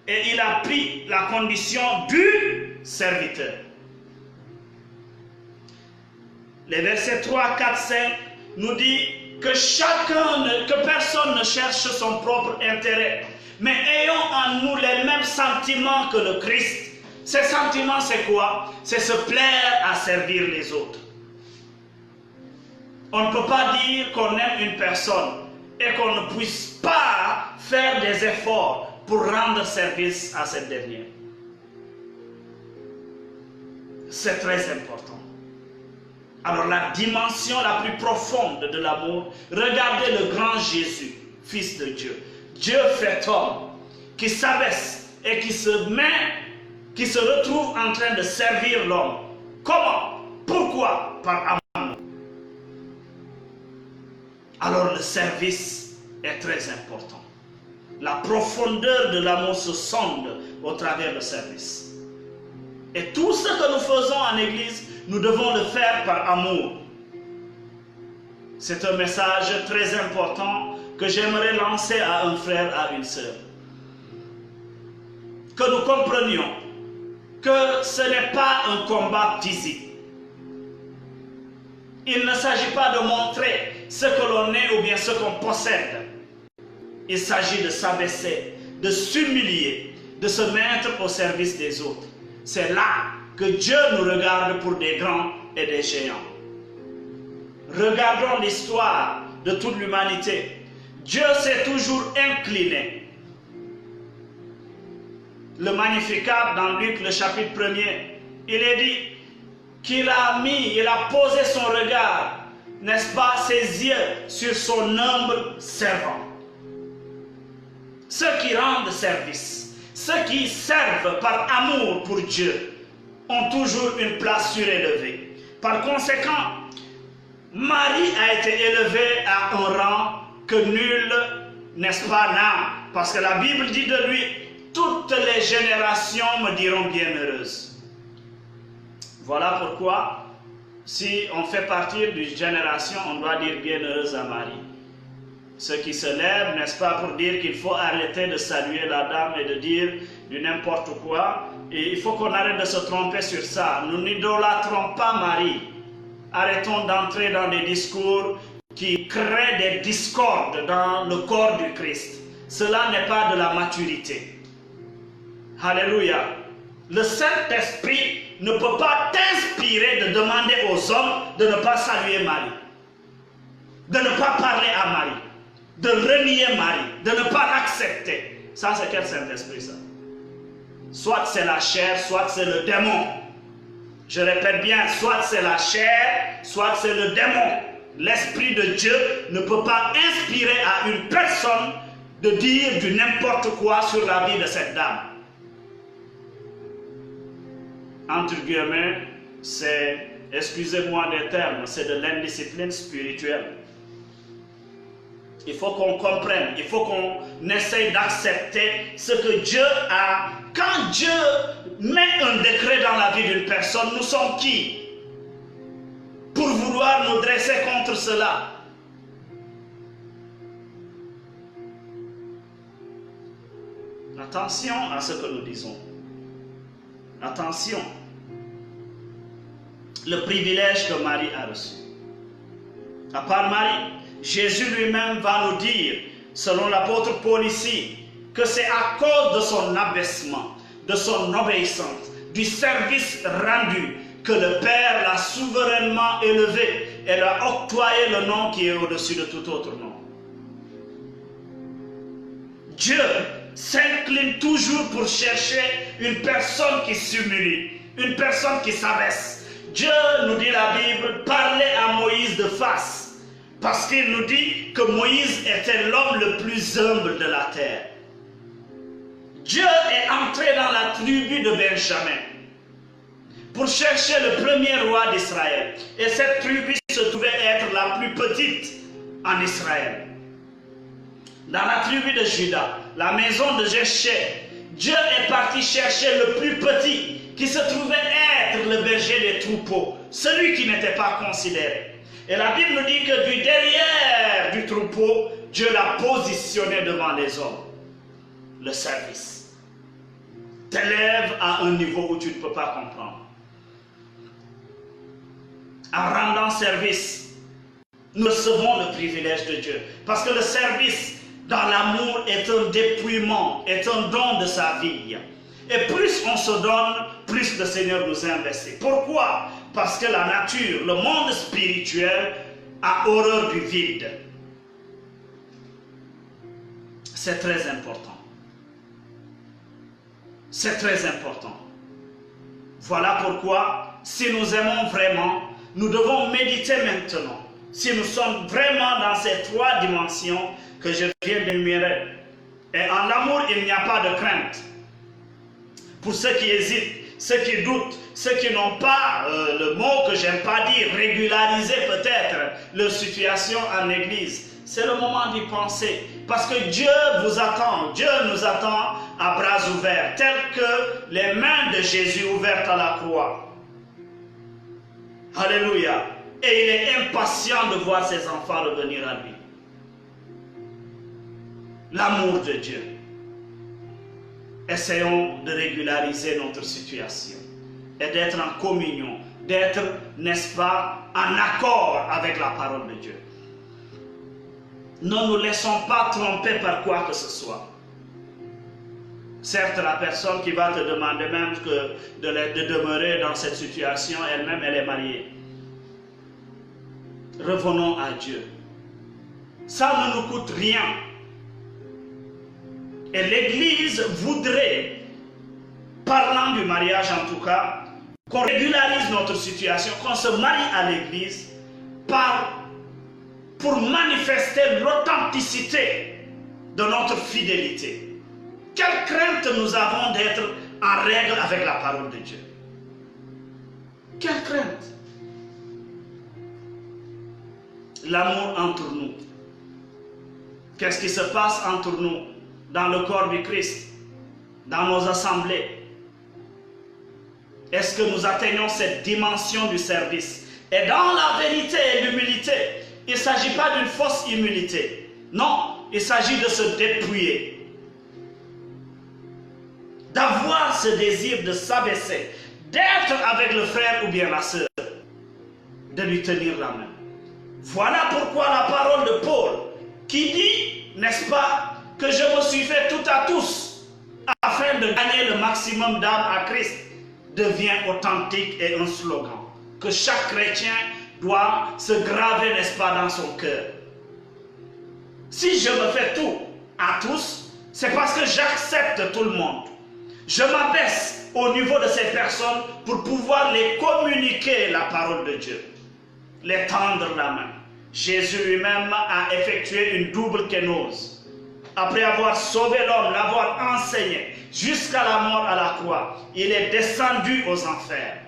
A: et il a pris la condition du serviteur. Les versets 3, 4, 5 nous dit que personne ne cherche son propre intérêt, mais ayons en nous les mêmes sentiments que le Christ. Ces sentiments, c'est quoi? C'est se plaire à servir les autres. On ne peut pas dire qu'on aime une personne et qu'on ne puisse pas faire des efforts pour rendre service à cette dernière. C'est très important. Alors la dimension la plus profonde de l'amour, regardez le grand Jésus, Fils de Dieu. Dieu fait homme, qui s'abaisse et qui se retrouve en train de servir l'homme. Comment? Pourquoi? Par amour. Alors le service est très important. La profondeur de l'amour se sonde au travers du service. Et tout ce que nous faisons en Église, nous devons le faire par amour. C'est un message très important que j'aimerais lancer à un frère, à une sœur. Que nous comprenions que ce n'est pas un combat physique. Il ne s'agit pas de montrer ce que l'on est ou bien ce qu'on possède. Il s'agit de s'abaisser, de s'humilier, de se mettre au service des autres. C'est là que Dieu nous regarde pour des grands et des géants. Regardons l'histoire de toute l'humanité. Dieu s'est toujours incliné. Le Magnificat dans Luc, le chapitre 1er, il est dit qu'il a posé son regard, n'est-ce pas, ses yeux sur son humble servant. Ceux qui rendent service, ceux qui servent par amour pour Dieu, ont toujours une place surélevée. Par conséquent, Marie a été élevée à un rang que nul, n'est-ce pas, n'a. Parce que la Bible dit de lui, toutes les générations me diront bienheureuse. Voilà pourquoi, si on fait partie d'une génération, on doit dire bienheureuse à Marie. Ceux qui se lèvent, n'est-ce pas, pour dire qu'il faut arrêter de saluer la dame et de dire du n'importe quoi. Et il faut qu'on arrête de se tromper sur ça. Nous n'idolâtrons pas Marie. Arrêtons d'entrer dans des discours qui créent des discordes dans le corps du Christ. Cela n'est pas de la maturité. Alléluia. Le Saint-Esprit ne peut pas t'inspirer de demander aux hommes de ne pas saluer Marie, de ne pas parler à Marie, de renier Marie, de ne pas l'accepter. Ça, c'est quel Saint-Esprit, ça? Soit c'est la chair, soit c'est le démon. Je répète bien, soit c'est la chair, soit c'est le démon. L'Esprit de Dieu ne peut pas inspirer à une personne de dire du n'importe quoi sur la vie de cette dame. Entre guillemets, c'est, excusez-moi des termes, c'est de l'indiscipline spirituelle. Il faut qu'on comprenne, il faut qu'on essaye d'accepter ce que Dieu a. Quand Dieu met un décret dans la vie d'une personne, nous sommes qui pour vouloir nous dresser contre cela? Attention à ce que nous disons. Attention. Le privilège que Marie a reçu. À part Marie, Jésus lui-même va nous dire, selon l'apôtre Paul ici, que c'est à cause de son abaissement, de son obéissance, du service rendu, que le Père l'a souverainement élevé et lui a octroyé le nom qui est au-dessus de tout autre nom. Dieu s'incline toujours pour chercher une personne qui s'humilie, une personne qui s'abaisse. Dieu, nous dit la Bible, parlait à Moïse de face, parce qu'il nous dit que Moïse était l'homme le plus humble de la terre. Dieu est entré dans la tribu de Benjamin pour chercher le premier roi d'Israël. Et cette tribu se trouvait être la plus petite en Israël. Dans la tribu de Juda, la maison de Jéché, Dieu est parti chercher le plus petit, qui se trouvait être le berger des troupeaux, celui qui n'était pas considéré. Et la Bible nous dit que du derrière du troupeau, Dieu l'a positionné devant les hommes. Le service t'élève à un niveau où tu ne peux pas comprendre. En rendant service, nous recevons le privilège de Dieu. Parce que le service dans l'amour est un dépouillement, est un don de sa vie. Et plus on se donne, plus le Seigneur nous investit. Pourquoi? Parce que la nature, le monde spirituel, a horreur du vide. C'est très important. C'est très important. Voilà pourquoi, si nous aimons vraiment, nous devons méditer maintenant. Si nous sommes vraiment dans ces trois dimensions que je viens d'énumérer. Et en l'amour, il n'y a pas de crainte. Pour ceux qui hésitent, ceux qui doutent, ceux qui n'ont pas le mot que j'aime pas dire, régulariser peut-être leur situation en église. C'est le moment d'y penser. Parce que Dieu vous attend, Dieu nous attend à bras ouverts, tels que les mains de Jésus ouvertes à la croix. Alléluia. Et il est impatient de voir ses enfants revenir à lui. L'amour de Dieu. Essayons de régulariser notre situation et d'être en communion, d'être, n'est-ce pas, en accord avec la parole de Dieu. Ne nous laissons pas tromper par quoi que ce soit. Certes, la personne qui va te demander même de demeurer dans cette situation, elle-même, elle est mariée. Revenons à Dieu. Ça ne nous coûte rien. Et l'Église voudrait, parlant du mariage en tout cas, qu'on régularise notre situation, qu'on se marie à l'Église pour manifester l'authenticité de notre fidélité. Quelle crainte nous avons d'être en règle avec la parole de Dieu? Quelle crainte? L'amour entre nous. Qu'est-ce qui se passe entre nous dans le corps du Christ, dans nos assemblées? Est-ce que nous atteignons cette dimension du service? Et dans la vérité et l'humilité, il ne s'agit pas d'une fausse humilité. Non, il s'agit de se dépouiller. D'avoir ce désir de s'abaisser, d'être avec le frère ou bien la sœur, de lui tenir la main. Voilà pourquoi la parole de Paul, qui dit, n'est-ce pas, que je me suis fait tout à tous, afin de gagner le maximum d'âmes à Christ, devient authentique et un slogan que chaque chrétien doit se graver, n'est-ce pas, dans son cœur. Si je me fais tout à tous, c'est parce que j'accepte tout le monde. Je m'abaisse au niveau de ces personnes pour pouvoir les communiquer la parole de Dieu, les tendre la main. Jésus lui-même a effectué une double kénose. Après avoir sauvé l'homme, l'avoir enseigné jusqu'à la mort à la croix, il est descendu aux enfers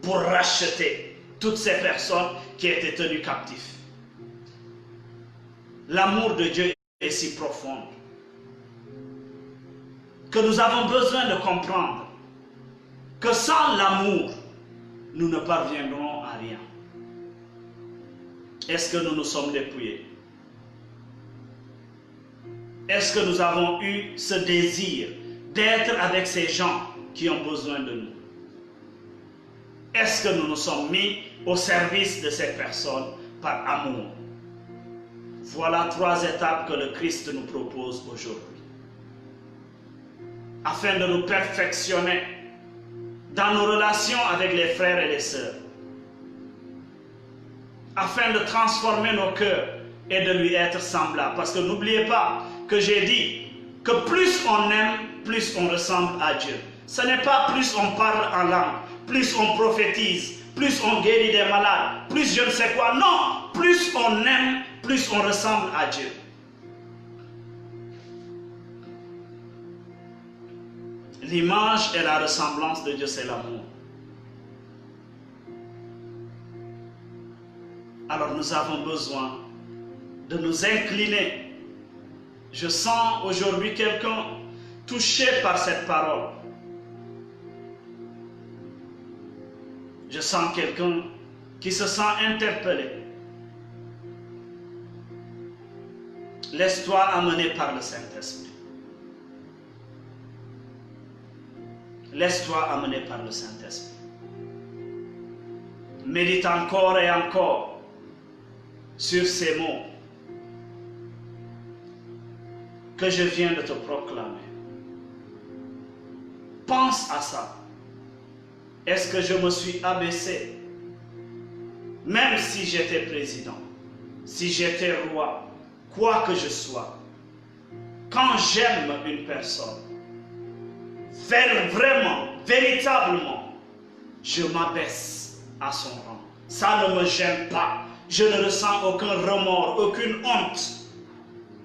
A: pour racheter toutes ces personnes qui étaient tenues captives. L'amour de Dieu est si profond que nous avons besoin de comprendre que sans l'amour, nous ne parviendrons à rien. Est-ce que nous nous sommes dépouillés? Est-ce que nous avons eu ce désir d'être avec ces gens qui ont besoin de nous? Est-ce que nous nous sommes mis au service de ces personnes par amour? Voilà 3 étapes que le Christ nous propose aujourd'hui. Afin de nous perfectionner dans nos relations avec les frères et les sœurs. Afin de transformer nos cœurs et de lui être semblables. Parce que n'oubliez pas que j'ai dit que plus on aime, plus on ressemble à Dieu. Ce n'est pas plus on parle en langue, plus on prophétise, plus on guérit des malades, plus je ne sais quoi. Non, plus on aime, plus on ressemble à Dieu. L'image et la ressemblance de Dieu, c'est l'amour. Alors nous avons besoin de nous incliner. Je sens aujourd'hui quelqu'un touché par cette parole. Je sens quelqu'un qui se sent interpellé. Laisse-toi amener par le Saint-Esprit. Laisse-toi amener par le Saint-Esprit. Médite encore et encore sur ces mots que je viens de te proclamer. Pense à ça. Est-ce que je me suis abaissé? Même si j'étais président, si j'étais roi, quoi que je sois, quand j'aime une personne, vraiment, véritablement, je m'abaisse à son rang. Ça ne me gêne pas. Je ne ressens aucun remords, aucune honte,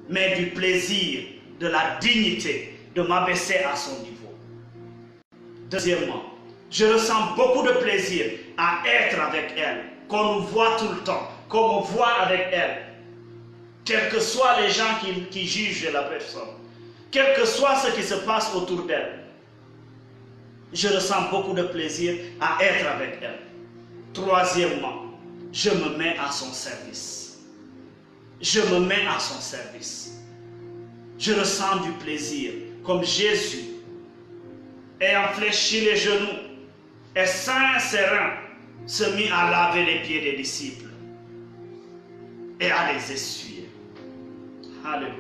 A: mais du plaisir, de la dignité de m'abaisser à son niveau. Deuxièmement, je ressens beaucoup de plaisir à être avec elle, qu'on nous voit tout le temps, qu'on me voit avec elle. Quels que soient les gens qui jugent la personne, quel que soit ce qui se passe autour d'elle, je ressens beaucoup de plaisir à être avec elle. Troisièmement, je me mets à son service. Je me mets à son service. Je ressens du plaisir, comme Jésus, ayant fléchi les genoux, et saint serein, se mit à laver les pieds des disciples et à les essuyer. Alléluia.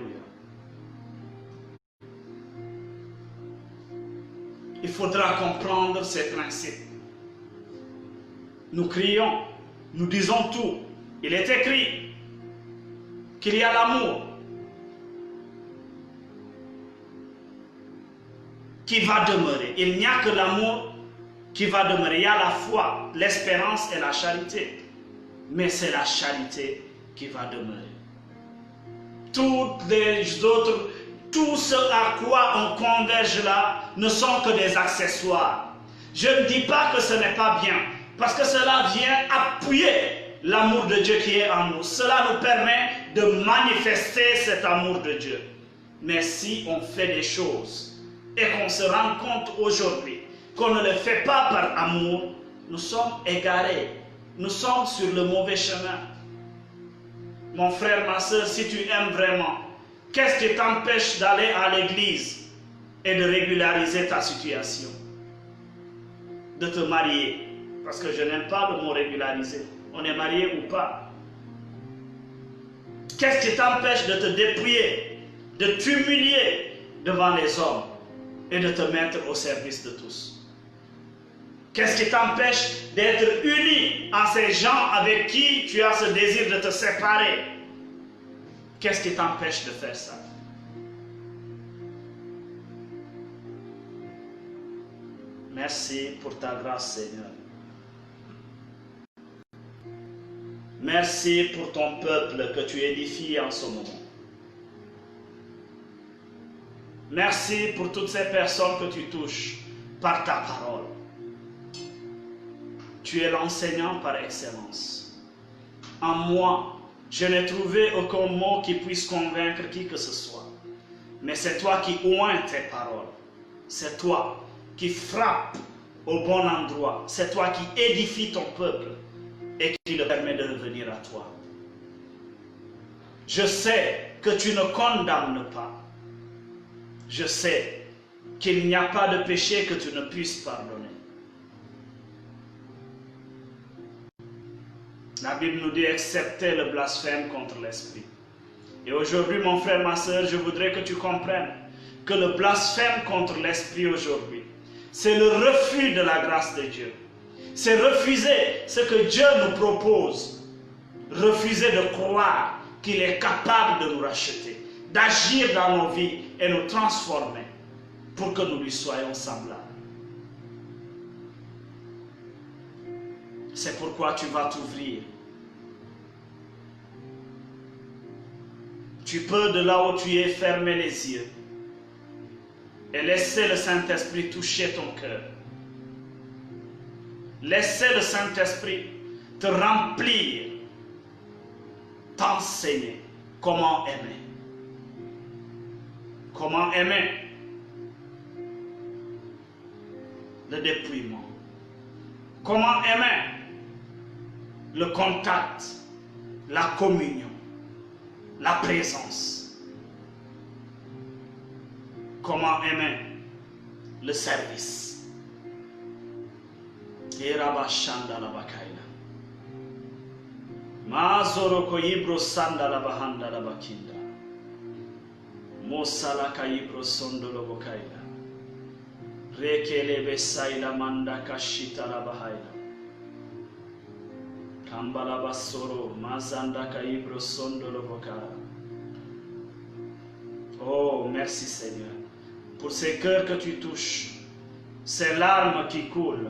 A: Il faudra comprendre ces principes. Nous crions, nous disons tout. Il est écrit qu'il y a l'amour qui va demeurer. Il n'y a que l'amour qui va demeurer. Il y a la foi, l'espérance et la charité. Mais c'est la charité qui va demeurer. Toutes les autres, tout ce à quoi on converge là ne sont que des accessoires. Je ne dis pas que ce n'est pas bien, parce que cela vient appuyer l'amour de Dieu qui est en nous. Cela nous permet de manifester cet amour de Dieu. Mais si on fait des choses et qu'on se rend compte aujourd'hui qu'on ne le fait pas par amour, nous sommes égarés. Nous sommes sur le mauvais chemin. Mon frère, ma soeur, si tu aimes vraiment, qu'est-ce qui t'empêche d'aller à l'église et de régulariser ta situation? De te marier. Parce que je n'aime pas le mot régulariser. On est marié ou pas. Qu'est-ce qui t'empêche de te dépouiller, de t'humilier devant les hommes et de te mettre au service de tous? Qu'est-ce qui t'empêche d'être uni à ces gens avec qui tu as ce désir de te séparer? Qu'est-ce qui t'empêche de faire ça? Merci pour ta grâce, Seigneur. Merci pour ton peuple que tu édifies en ce moment. Merci pour toutes ces personnes que tu touches par ta parole. Tu es l'enseignant par excellence. En moi, je n'ai trouvé aucun mot qui puisse convaincre qui que ce soit. Mais c'est toi qui oins tes paroles. C'est toi qui frappes au bon endroit. C'est toi qui édifies ton peuple et qui le permet de revenir à toi. Je sais que tu ne condamnes pas. Je sais qu'il n'y a pas de péché que tu ne puisses pardonner. La Bible nous dit excepté le blasphème contre l'esprit. Et aujourd'hui, mon frère, ma soeur, je voudrais que tu comprennes que le blasphème contre l'esprit aujourd'hui, c'est le refus de la grâce de Dieu. C'est refuser ce que Dieu nous propose. Refuser de croire qu'il est capable de nous racheter, d'agir dans nos vies et nous transformer pour que nous lui soyons semblables. C'est pourquoi tu vas t'ouvrir. Tu peux, de là où tu es, fermer les yeux et laisser le Saint-Esprit toucher ton cœur. Laisser le Saint-Esprit te remplir, t'enseigner comment aimer. Comment aimer? Le dépouillement. Comment aimer? Le contact, la communion, la présence. Comment aimer? Le service. Erabashanda la bakaila. Mazoro koibro sanda la bahanda la bakinda. Mosala kaibro sondo lo bokaila. Rekele besaila manda kashita la bahaila. Kambala basoro mazanda kaibro sondo lo bokara. Oh, merci Seigneur, pour ces cœurs que tu touches, ces larmes qui coulent.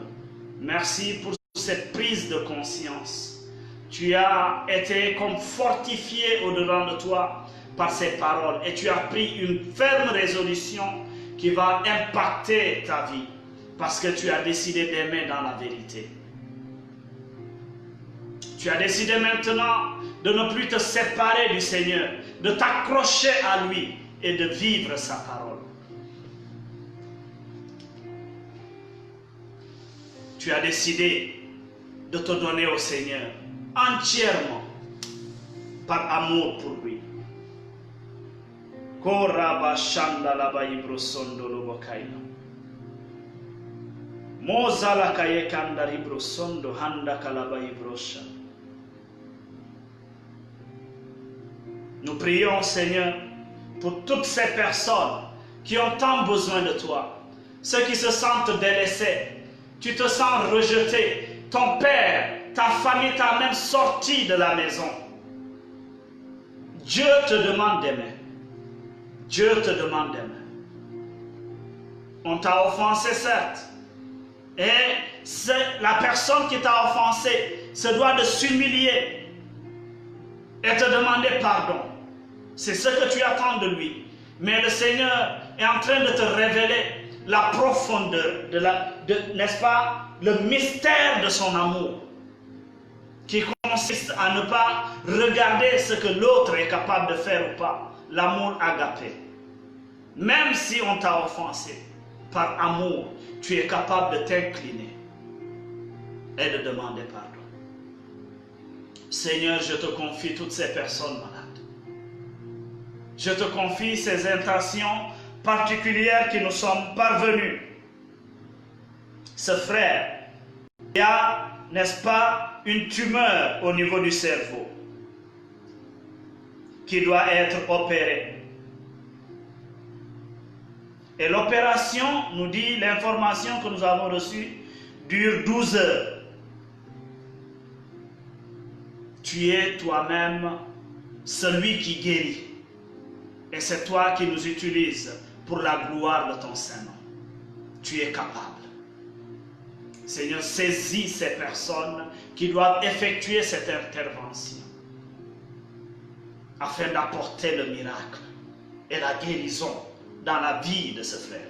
A: Merci pour cette prise de conscience. Tu as été comme fortifié au-dedans de toi par ces paroles et tu as pris une ferme résolution qui va impacter ta vie parce que tu as décidé d'aimer dans la vérité. Tu as décidé maintenant de ne plus te séparer du Seigneur, de t'accrocher à lui et de vivre sa parole. Tu as décidé de te donner au Seigneur entièrement par amour pour lui. Koraba shanda laba ibrosondo lobokaina. Moza la kaye kanda ibrosondo handa kalaba ibrosha. Nous prions, Seigneur, pour toutes ces personnes qui ont tant besoin de toi, ceux qui se sentent délaissés, tu te sens rejeté, ton père, ta famille t'a même sorti de la maison. Dieu te demande d'aimer. Dieu te demande d'aimer. On t'a offensé, certes, et la personne qui t'a offensé se doit de s'humilier et te demander pardon. C'est ce que tu attends de lui. Mais le Seigneur est en train de te révéler la profondeur, n'est-ce pas, le mystère de son amour, qui consiste à ne pas regarder ce que l'autre est capable de faire ou pas. L'amour agapé. Même si on t'a offensé, par amour, tu es capable de t'incliner et de demander pardon. Seigneur, je te confie toutes ces personnes malades. Je te confie ces intentions particulières qui nous sont parvenues. Ce frère, il y a, n'est-ce pas, une tumeur au niveau du cerveau qui doit être opérée. Et l'opération, nous dit l'information que nous avons reçue, dure 12 heures. Tu es toi-même celui qui guérit. Et c'est toi qui nous utilises pour la gloire de ton Saint-Nom. Tu es capable. Seigneur, saisis ces personnes qui doivent effectuer cette intervention afin d'apporter le miracle et la guérison dans la vie de ce frère.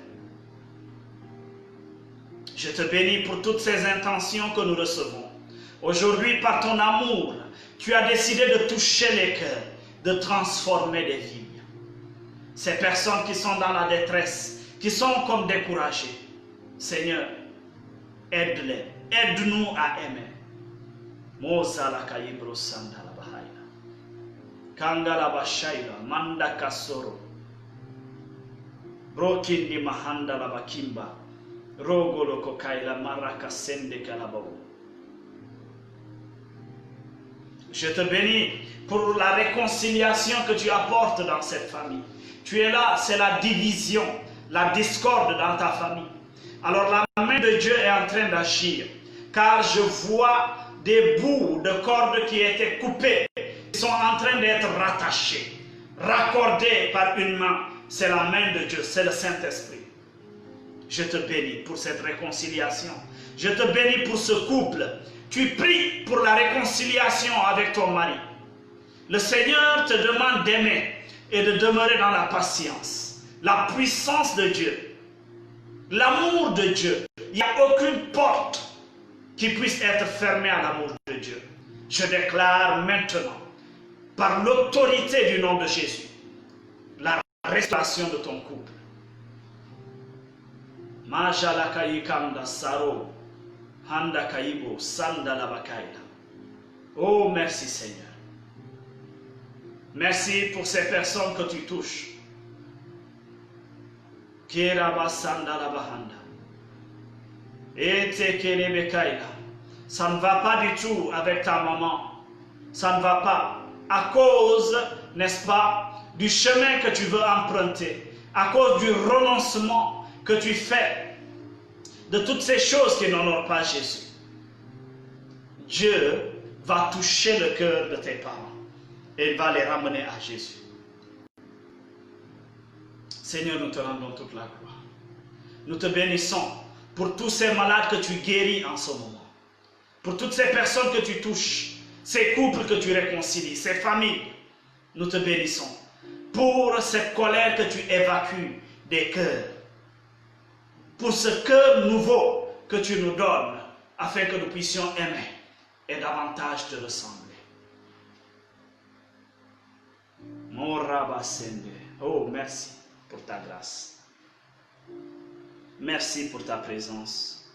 A: Je te bénis pour toutes ces intentions que nous recevons. Aujourd'hui, par ton amour, tu as décidé de toucher les cœurs, de transformer des vies. Ces personnes qui sont dans la détresse, qui sont comme découragées, Seigneur, aide-les, aide-nous à aimer. Moza la kaibro sanda la bahaina. Kanga la bashaila, manda kasoro. Brokindi mahanda la bakimba. Rogo lo kokaila maraka sende kalabao. Je te bénis pour la réconciliation que tu apportes dans cette famille. Tu es là, c'est la division, la discorde dans ta famille. Alors la main de Dieu est en train d'agir, car je vois des bouts de cordes qui étaient coupées, qui sont en train d'être rattachés, raccordés par une main. C'est la main de Dieu, c'est le Saint-Esprit. Je te bénis pour cette réconciliation. Je te bénis pour ce couple. Tu pries pour la réconciliation avec ton mari. Le Seigneur te demande d'aimer et de demeurer dans la patience. La puissance de Dieu, l'amour de Dieu. Il n'y a aucune porte qui puisse être fermée à l'amour de Dieu. Je déclare maintenant, par l'autorité du nom de Jésus, la restauration de ton couple. Majalakayikanda saro, handa kaibo, sanda labakaila. Oh, merci Seigneur. Merci pour ces personnes que tu touches. Kiraba sanda labahanda. Ete kelebekaila. Ça ne va pas du tout avec ta maman. Ça ne va pas. À cause, n'est-ce pas, du chemin que tu veux emprunter. À cause du renoncement que tu fais de toutes ces choses qui n'honorent pas Jésus. Dieu va toucher le cœur de tes parents et il va les ramener à Jésus. Seigneur, nous te rendons toute la gloire. Nous te bénissons pour tous ces malades que tu guéris en ce moment. Pour toutes ces personnes que tu touches, ces couples que tu réconcilies, ces familles. Nous te bénissons pour cette colère que tu évacues des cœurs. Pour ce cœur nouveau que tu nous donnes afin que nous puissions aimer et davantage te ressembler. Mon Rabba Sende. Oh, merci pour ta grâce. Merci pour ta présence.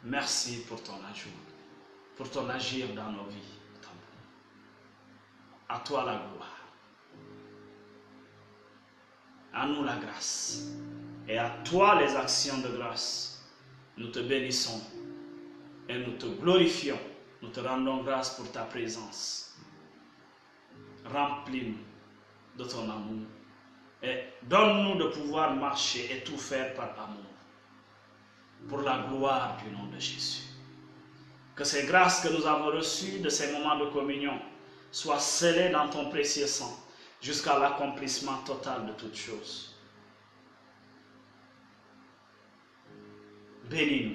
A: Merci pour ton ajout, pour ton agir dans nos vies. À toi la gloire. À nous la grâce. Et à toi les actions de grâce. Nous te bénissons et nous te glorifions. Nous te rendons grâce pour ta présence. Remplis-nous de ton amour et donne-nous de pouvoir marcher et tout faire par amour. Pour la gloire du nom de Jésus. Que ces grâces que nous avons reçues de ces moments de communion soient scellées dans ton précieux sang jusqu'à l'accomplissement total de toutes choses. Bénis-nous.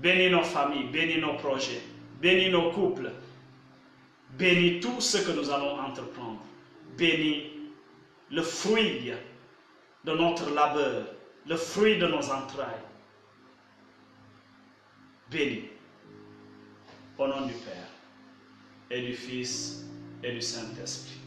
A: Bénis nos familles, bénis nos projets, bénis nos couples, bénis tout ce que nous allons entreprendre. Bénis le fruit de notre labeur, le fruit de nos entrailles. Bénis au nom du Père et du Fils et du Saint-Esprit.